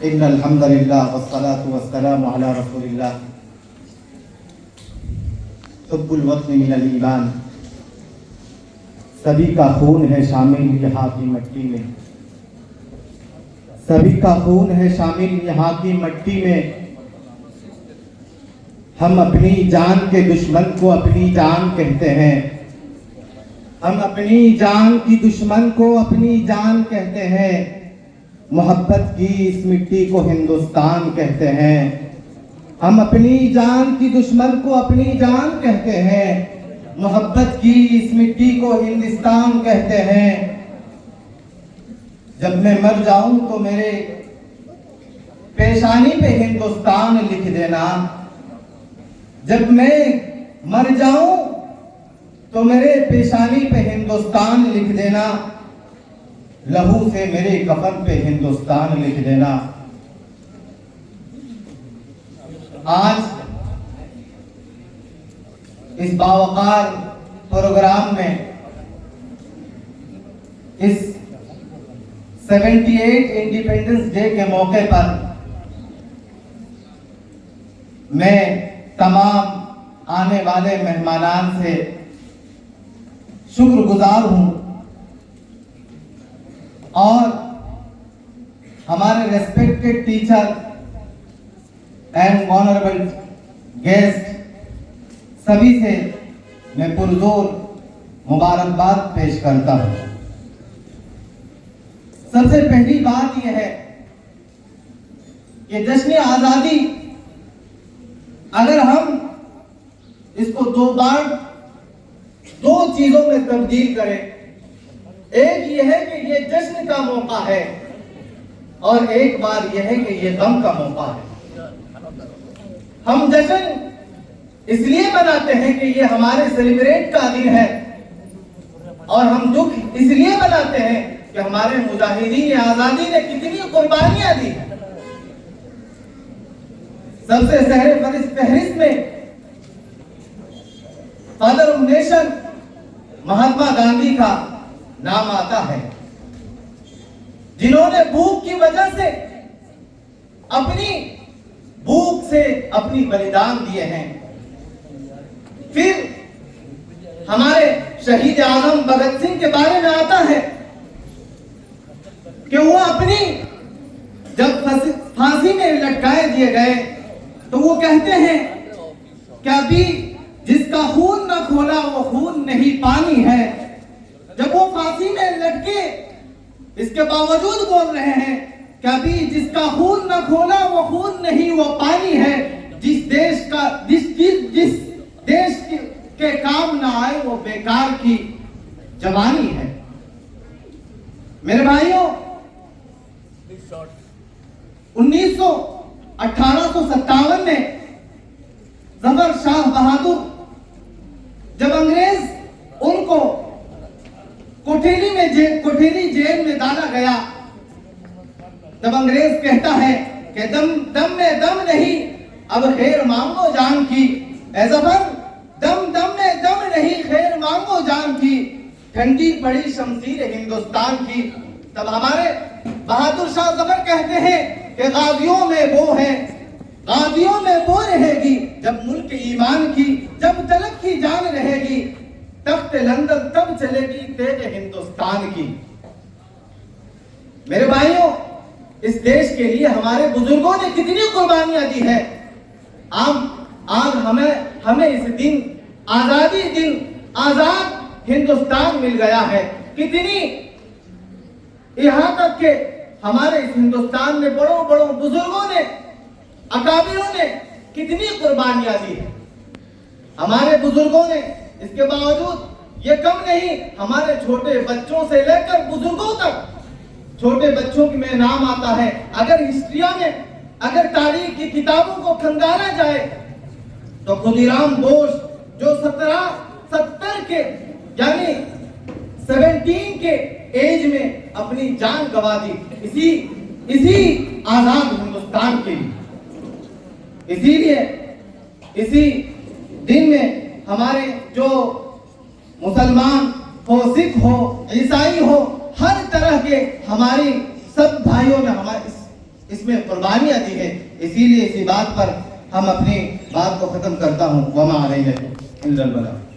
इन्नल हम्दुलिल्लाह वस्सलातु वस्सलामु अला रसूलिल्लाह हुब्बुल वतन मिनल ईमान। सभी का खून है शामिल यहाँ की मिट्टी में, सभी का खून है शामिल यहाँ की मिट्टी में। हम अपनी जान के दुश्मन को अपनी जान कहते हैं, हम अपनी जान की दुश्मन को अपनी जान कहते हैं। मोहब्बत की इस मिट्टी को हिंदुस्तान कहते हैं, हम अपनी जान की दुश्मन को अपनी जान कहते हैं। मोहब्बत की इस मिट्टी को हिंदुस्तान कहते हैं। जब मैं मर जाऊं तो मेरे पेशानी पे हिंदुस्तान लिख देना, जब मैं मर जाऊं तो मेरे पेशानी पे हिंदुस्तान लिख देना, लहू से मेरे कफन पे हिंदुस्तान लिख देना। आज इस बावकार प्रोग्राम में इस 78 इंडिपेंडेंस डे के मौके पर मैं तमाम आने वाले मेहमानान से शुक्रगुजार हूं और हमारे respected teacher and honourable guest सभी से मैं पुरजोर मुबारकबाद पेश करता हूं। सबसे पहली बात यह है कि जश्न आजादी अगर हम इसको दो चीजों में तब्दील करें, एक यह है कि ये जश्न का मौका है और एक बार यह है कि ये गम का मौका है। हम जश्न इसलिए मनाते हैं कि ये हमारे सेलिब्रेट का दिन है और हम दुख इसलिए मनाते हैं कि हमारे मुजाहिदीन आजादी ने कितनी कुर्बानियां दी। सबसे सहरे फहरिस्त में father of nation Mahatma Gandhi का नाम आता है, जिन्होंने भूख की वजह से अपनी बलिदान दिए हैं। फिर हमारे शहीद आजम भगत सिंह के बारे में आता है कि वो अपनी जब फांसी में लटकाए दिए गए तो वो कहते हैं कि अभी जिसका खून न खोला वो खून नहीं पानी है। जब वो फांसी में लटके इसके बावजूद बोल रहे हैं कि अभी जिसका खून न खोला वो खून नहीं वो पानी है। जिस देश के काम न आए वो बेकार की जवानी है। मेरे भाइयों, 1857 में जफर शाह बहादुर जब अंग्रेज उनको कोठेली जेल में डाला गया, जब अंग्रेज कहता है कि दम में दम नहीं अब खैर मांगो जान की, ए जफर दम में दम नहीं खैर मांगो जान की, ठंडी पड़ी शमशीर हिंदुस्तान की। तब हमारे बहादुर शाह जफर कहते हैं कि गाजियों में वो है, गाजियों में वो रहेगी जब मुल्क ईमान की, जब तलक की जान रहेगी तख्त लंदन तब चलेगी तेज हिंदुस्तान की। मेरे भाइयों, इस देश के लिए हमारे बुजुर्गों ने कितनी कुर्बानियां दी है। आज हमें इस दिन आजादी दिन आजाद हिंदुस्तान मिल गया है। कितनी यहां तक के हमारे इस हिंदुस्तान में बड़ों बुजुर्गों ने, अकाबिरों ने कितनी कुर्बानियां दी है। हमारे बुजुर्गों ने इसके बावजूद ये कम नहीं, हमारे छोटे बच्चों से लेकर बुजुर्गों तक, छोटे बच्चों में नाम आता है। अगर हिस्ट्रिया में, अगर तारीख की किताबों को खंगाला जाए तो खुदीराम बोस जो 70 के यानी 17 के एज में अपनी जान गंवा दी इसी आजाद हिंदुस्तान के लिए। इसीलिए इसी दिन में हमारे जो मुसलमान हो, सिख हो, ईसाई हो, हर तरह तरह के हमारी सब भाइयों ने हमारे इसमें कुर्बानियां दी है। इसीलिए इसी बात पर हम अपनी बात को खत्म करता हूँ। वमा अलैना इल्लल बलाग।